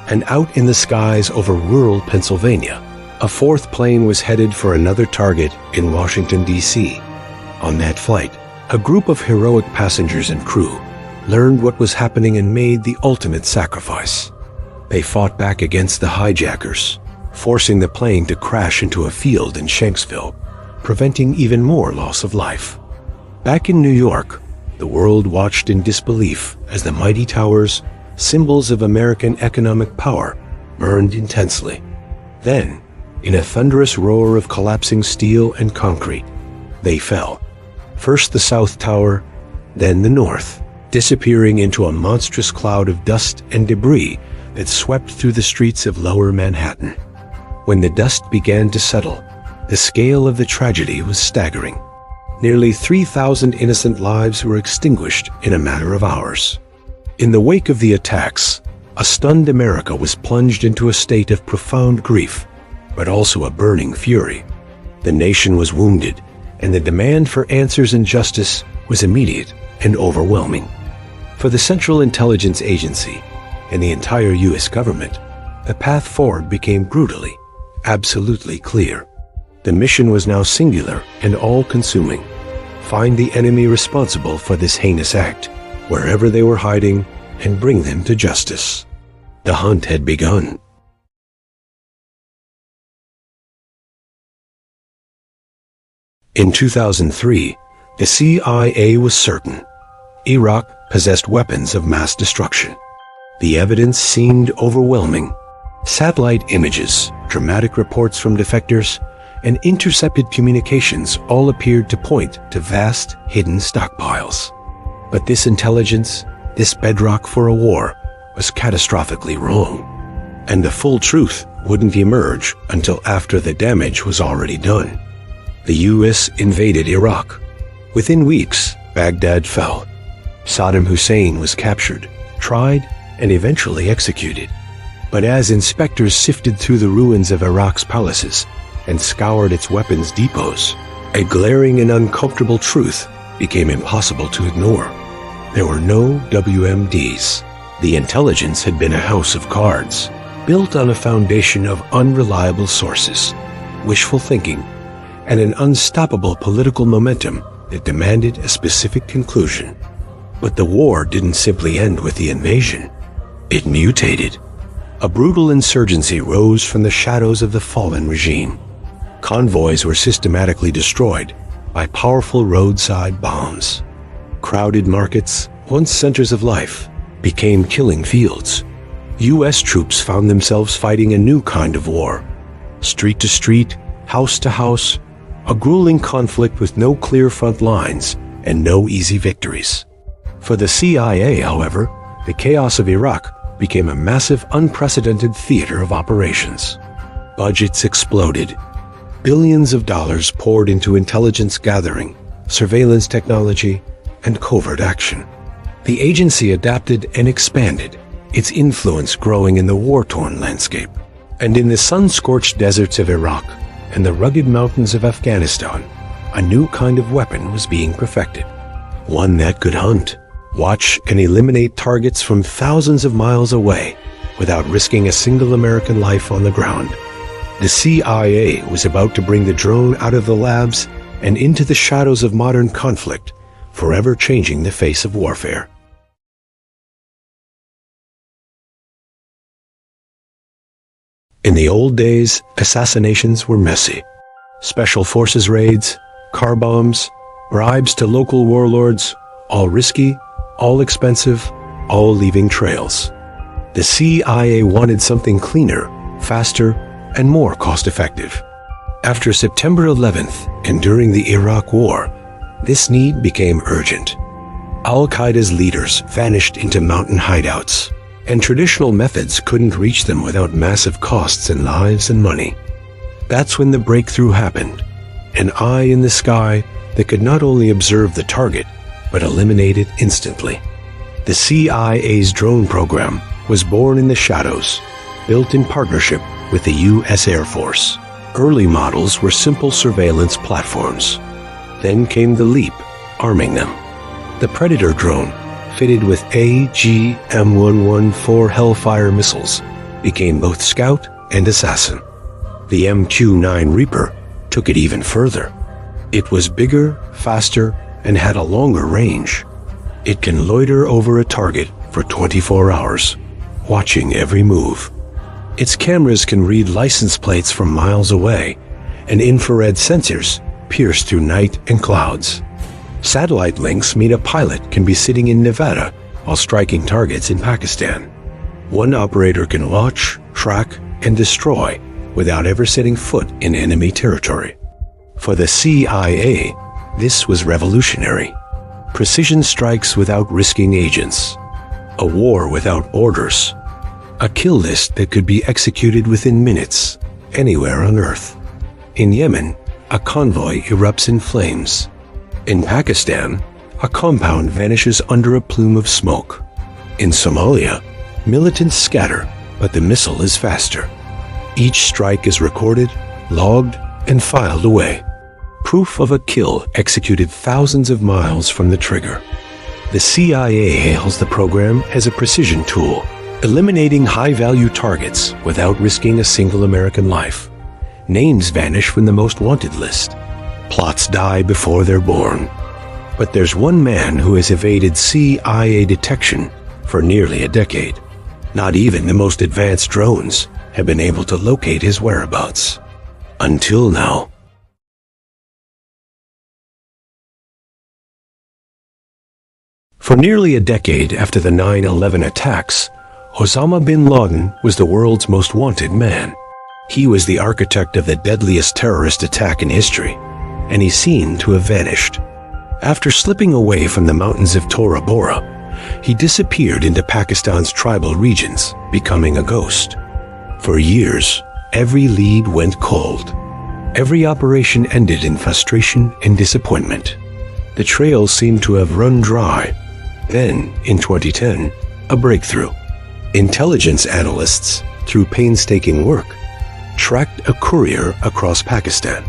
And out in the skies over rural Pennsylvania, a fourth plane was headed for another target in Washington, D.C. On that flight, a group of heroic passengers and crew learned what was happening and made the ultimate sacrifice. They fought back against the hijackers, forcing the plane to crash into a field in Shanksville, preventing even more loss of life. Back in New York, the world watched in disbelief as the mighty towers, symbols of American economic power, burned intensely. Then, in a thunderous roar of collapsing steel and concrete, they fell. First the South Tower, then the North, disappearing into a monstrous cloud of dust and debris that swept through the streets of Lower Manhattan. When the dust began to settle, the scale of the tragedy was staggering. Nearly 3,000 innocent lives were extinguished in a matter of hours. In the wake of the attacks, a stunned America was plunged into a state of profound grief, but also a burning fury. The nation was wounded, and the demand for answers and justice was immediate and overwhelming. For the Central Intelligence Agency and the entire U.S. government, the path forward became brutally, absolutely clear. The mission was now singular and all-consuming. Find the enemy responsible for this heinous act, wherever they were hiding, and bring them to justice. The hunt had begun. In 2003, the CIA was certain. Iraq possessed weapons of mass destruction. The evidence seemed overwhelming. Satellite images, dramatic reports from defectors, and intercepted communications all appeared to point to vast, hidden stockpiles. But this intelligence, this bedrock for a war, was catastrophically wrong. And the full truth wouldn't emerge until after the damage was already done. The U.S. invaded Iraq. Within weeks, Baghdad fell. Saddam Hussein was captured, tried, and eventually executed. But as inspectors sifted through the ruins of Iraq's palaces and scoured its weapons depots, a glaring and uncomfortable truth became impossible to ignore. There were no WMDs. The intelligence had been a house of cards, built on a foundation of unreliable sources, wishful thinking, and an unstoppable political momentum that demanded a specific conclusion. But the war didn't simply end with the invasion. It mutated. A brutal insurgency rose from the shadows of the fallen regime. Convoys were systematically destroyed by powerful roadside bombs. Crowded markets, once centers of life, became killing fields. U.S. troops found themselves fighting a new kind of war. Street to street, house to house, a grueling conflict with no clear front lines and no easy victories. For the CIA, however, the chaos of Iraq became a massive, unprecedented theater of operations. Budgets exploded. Billions of dollars poured into intelligence gathering, surveillance technology, and covert action. The agency adapted and expanded, its influence growing in the war-torn landscape. And in the sun-scorched deserts of Iraq and the rugged mountains of Afghanistan, a new kind of weapon was being perfected. One that could hunt, watch, and eliminate targets from thousands of miles away without risking a single American life on the ground. The CIA was about to bring the drone out of the labs and into the shadows of modern conflict, forever changing the face of warfare. In the old days, assassinations were messy. Special forces raids, car bombs, bribes to local warlords, all risky, all expensive, all leaving trails. The CIA wanted something cleaner, faster, and more cost-effective. After September 11th and during the Iraq War, this need became urgent. Al-Qaeda's leaders vanished into mountain hideouts, and traditional methods couldn't reach them without massive costs in lives and money. That's when the breakthrough happened. An eye in the sky that could not only observe the target, but eliminate it instantly. The CIA's drone program was born in the shadows, built in partnership with the U.S. Air Force. Early models were simple surveillance platforms. Then came the Leap, arming them. The Predator drone, fitted with AGM-114 Hellfire missiles, became both scout and assassin. The MQ-9 Reaper took it even further. It was bigger, faster, and had a longer range. It can loiter over a target for 24 hours, watching every move. Its cameras can read license plates from miles away, and infrared sensors pierce through night and clouds. Satellite links mean a pilot can be sitting in Nevada while striking targets in Pakistan. One operator can watch, track, and destroy without ever setting foot in enemy territory. For the CIA, this was revolutionary. Precision strikes without risking agents. A war without orders. A kill list that could be executed within minutes, anywhere on Earth. In Yemen, a convoy erupts in flames. In Pakistan, a compound vanishes under a plume of smoke. In Somalia, militants scatter, but the missile is faster. Each strike is recorded, logged, and filed away. Proof of a kill executed thousands of miles from the trigger. The CIA hails the program as a precision tool, eliminating high-value targets without risking a single American life. Names vanish from the most wanted list. Plots die before they're born. But there's one man who has evaded CIA detection for nearly a decade. Not even the most advanced drones have been able to locate his whereabouts. Until now. For nearly a decade after the 9/11 attacks, Osama bin Laden was the world's most wanted man. He was the architect of the deadliest terrorist attack in history, and he seemed to have vanished. After slipping away from the mountains of Tora Bora, he disappeared into Pakistan's tribal regions, becoming a ghost. For years, every lead went cold. Every operation ended in frustration and disappointment. The trail seemed to have run dry. Then, in 2010, a breakthrough. Intelligence analysts, through painstaking work, tracked a courier across Pakistan.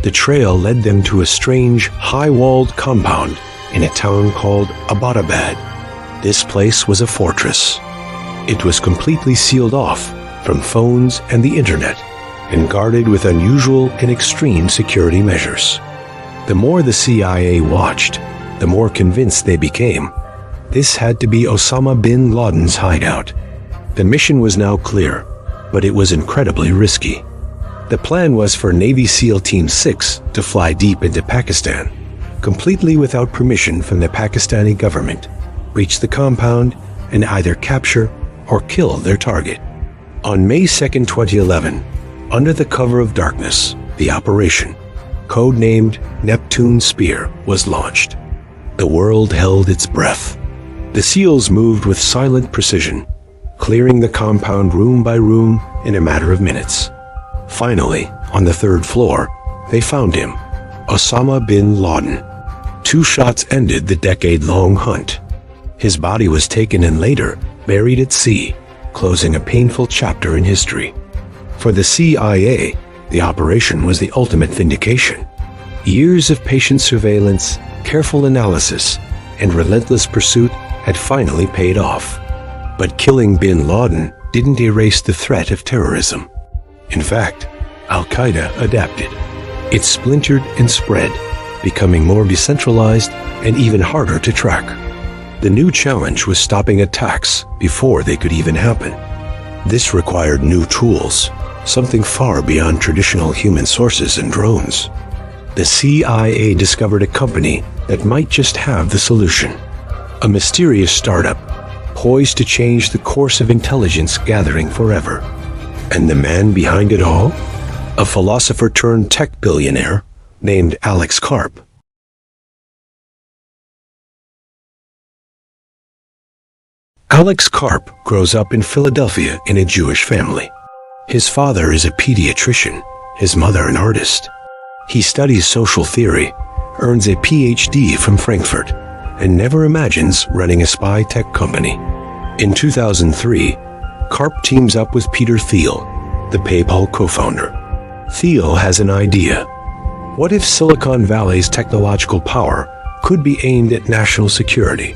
The trail led them to a strange, high-walled compound in a town called Abbottabad. This place was a fortress. It was completely sealed off from phones and the internet, and guarded with unusual and extreme security measures. The more the CIA watched, the more convinced they became. This had to be Osama bin Laden's hideout. The mission was now clear, but it was incredibly risky. The plan was for Navy SEAL Team 6 to fly deep into Pakistan, completely without permission from the Pakistani government, reach the compound, and either capture or kill their target. On May 2, 2011, under the cover of darkness, the operation, codenamed Neptune Spear, was launched. The world held its breath. The SEALs moved with silent precision, clearing the compound room by room in a matter of minutes. Finally, on the third floor, they found him, Osama bin Laden. 2 shots ended the decade-long hunt. His body was taken and later buried at sea, closing a painful chapter in history. For the CIA, the operation was the ultimate vindication. Years of patient surveillance, careful analysis, and relentless pursuit had finally paid off. But killing bin Laden didn't erase the threat of terrorism. In fact, Al-Qaeda adapted. It splintered and spread, becoming more decentralized and even harder to track. The new challenge was stopping attacks before they could even happen. This required new tools, something far beyond traditional human sources and drones. The CIA discovered a company that might just have the solution. A mysterious startup, poised to change the course of intelligence gathering forever. And the man behind it all? A philosopher-turned-tech billionaire named Alex Karp. Alex Karp grows up in Philadelphia in a Jewish family. His father is a pediatrician, his mother an artist. He studies social theory, earns a PhD from Frankfurt and never imagines running a spy tech company. In 2003, CARP teams up with Peter Thiel, the PayPal co-founder. Thiel has an idea. What if Silicon Valley's technological power could be aimed at national security?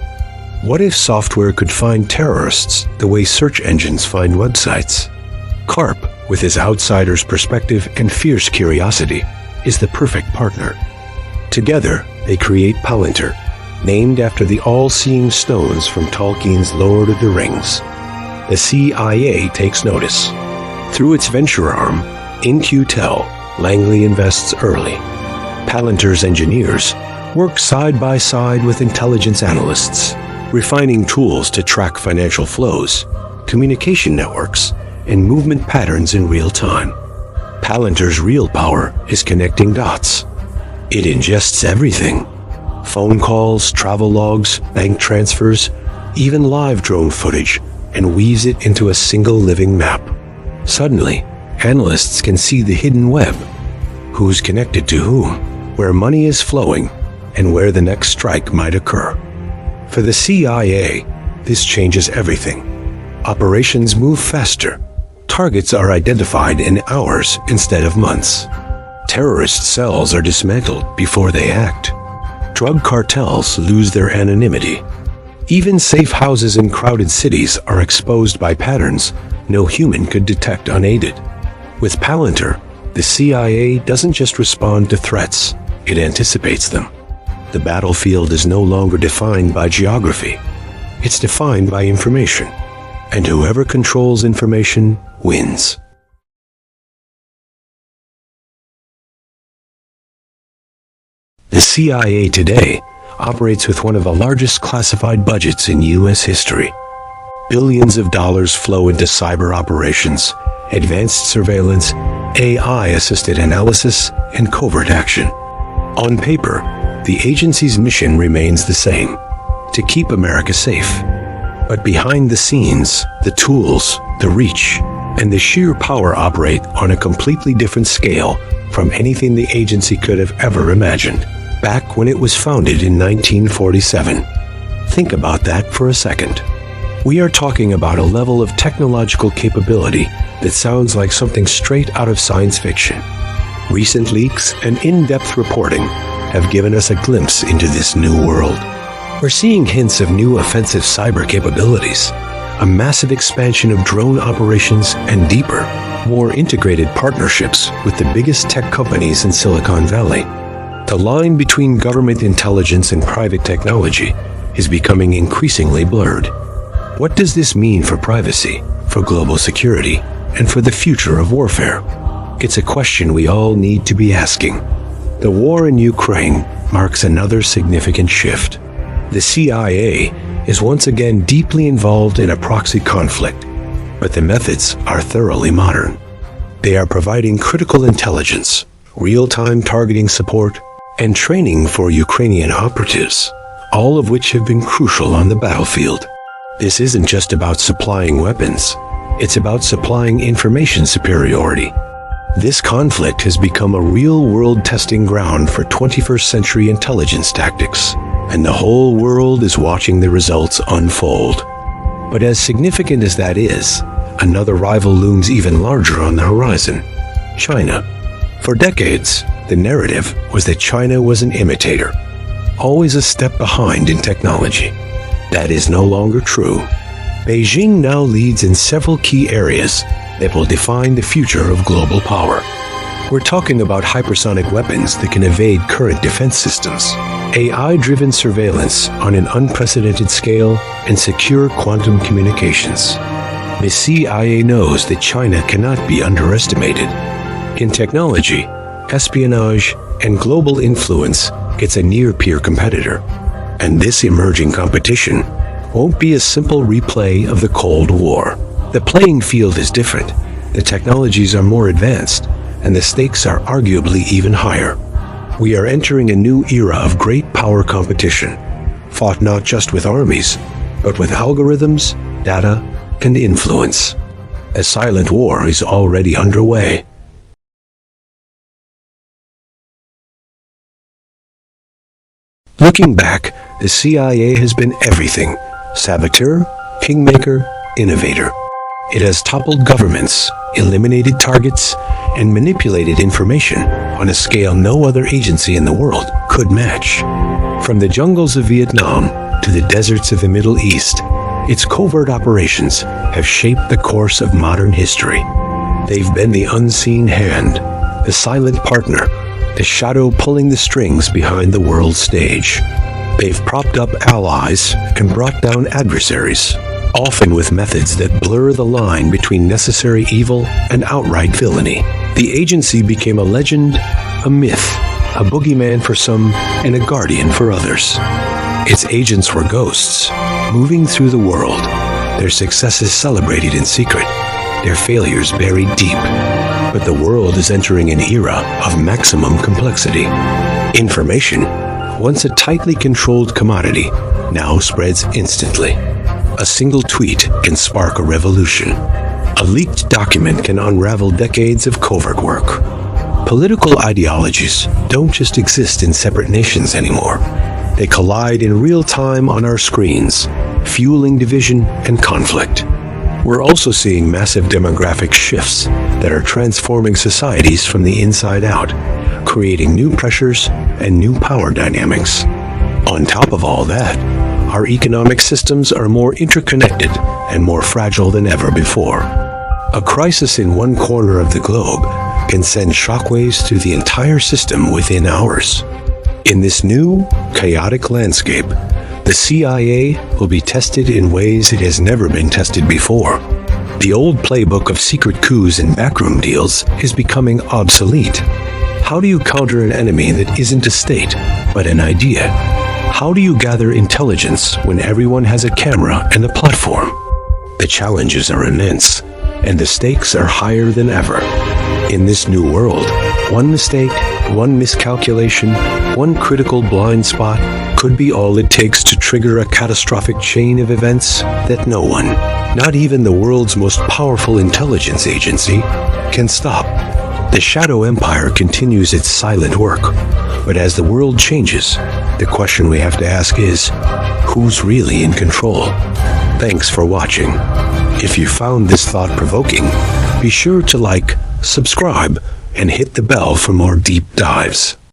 What if software could find terrorists the way search engines find websites? CARP, with his outsider's perspective and fierce curiosity, is the perfect partner. Together, they create Palantir, named after the all-seeing stones from Tolkien's Lord of the Rings. The CIA takes notice. Through its venture arm, In-Q-Tel, Langley invests early. Palantir's engineers work side by side with intelligence analysts, refining tools to track financial flows, communication networks, and movement patterns in real time. Palantir's real power is connecting dots. It ingests everything: phone calls, travel logs, bank transfers, even live drone footage, and weaves it into a single living map. Suddenly, analysts can see the hidden web: who's connected to whom, where money is flowing, and where the next strike might occur. For the CIA, this changes everything. Operations move faster. Targets are identified in hours instead of months. Terrorist cells are dismantled before they act. Drug cartels lose their anonymity. Even safe houses in crowded cities are exposed by patterns no human could detect unaided. With Palantir, the CIA doesn't just respond to threats, it anticipates them. The battlefield is no longer defined by geography. It's defined by information. And whoever controls information wins. The CIA today operates with one of the largest classified budgets in U.S. history. Billions of dollars flow into cyber operations, advanced surveillance, AI-assisted analysis, and covert action. On paper, the agency's mission remains the same: to keep America safe. But behind the scenes, the tools, the reach, and the sheer power operate on a completely different scale from anything the agency could have ever imagined. Back when it was founded in 1947. Think about that for a second. We are talking about a level of technological capability that sounds like something straight out of science fiction. Recent leaks and in-depth reporting have given us a glimpse into this new world. We're seeing hints of new offensive cyber capabilities, a massive expansion of drone operations, and deeper, more integrated partnerships with the biggest tech companies in Silicon Valley. The line between government intelligence and private technology is becoming increasingly blurred. What does this mean for privacy, for global security, and for the future of warfare? It's a question we all need to be asking. The war in Ukraine marks another significant shift. The CIA is once again deeply involved in a proxy conflict, but the methods are thoroughly modern. They are providing critical intelligence, real-time targeting support, and training for Ukrainian operatives, all of which have been crucial on the battlefield. This isn't just about supplying weapons, it's about supplying information superiority. This conflict has become a real-world testing ground for 21st century intelligence tactics, and the whole world is watching the results unfold. But as significant as that is, another rival looms even larger on the horizon: China. For decades, the narrative was that China was an imitator, always a step behind in technology. That is no longer true. Beijing now leads in several key areas that will define the future of global power. We're talking about hypersonic weapons that can evade current defense systems, AI-driven surveillance on an unprecedented scale, and secure quantum communications. The CIA knows that China cannot be underestimated. In technology, espionage, and global influence, it's a near-peer competitor. And this emerging competition won't be a simple replay of the Cold War. The playing field is different, the technologies are more advanced, and the stakes are arguably even higher. We are entering a new era of great power competition, fought not just with armies, but with algorithms, data, and influence. A silent war is already underway. Looking back, the CIA has been everything: saboteur, kingmaker, innovator. It has toppled governments, eliminated targets, and manipulated information on a scale no other agency in the world could match. From the jungles of Vietnam to the deserts of the Middle East, its covert operations have shaped the course of modern history. They've been the unseen hand, the silent partner, the shadow pulling the strings behind the world stage. They've propped up allies and brought down adversaries, often with methods that blur the line between necessary evil and outright villainy. The agency became a legend, a myth, a boogeyman for some, and a guardian for others. Its agents were ghosts, moving through the world, their successes celebrated in secret, their failures buried deep. But the world is entering an era of maximum complexity. Information, once a tightly controlled commodity, now spreads instantly. A single tweet can spark a revolution. A leaked document can unravel decades of covert work. Political ideologies don't just exist in separate nations anymore. They collide in real time on our screens, fueling division and conflict. We're also seeing massive demographic shifts that are transforming societies from the inside out, creating new pressures and new power dynamics. On top of all that, our economic systems are more interconnected and more fragile than ever before. A crisis in one corner of the globe can send shockwaves through the entire system within hours. In this new, chaotic landscape, the CIA will be tested in ways it has never been tested before. The old playbook of secret coups and backroom deals is becoming obsolete. How do you counter an enemy that isn't a state, but an idea? How do you gather intelligence when everyone has a camera and a platform? The challenges are immense, and the stakes are higher than ever. In this new world, one mistake, one miscalculation, one critical blind spot could be all it takes to trigger a catastrophic chain of events that no one, not even the world's most powerful intelligence agency, can stop. The Shadow Empire continues its silent work, but as the world changes, the question we have to ask is, who's really in control? Thanks for watching. If you found this thought-provoking, be sure to like, subscribe, and hit the bell for more deep dives.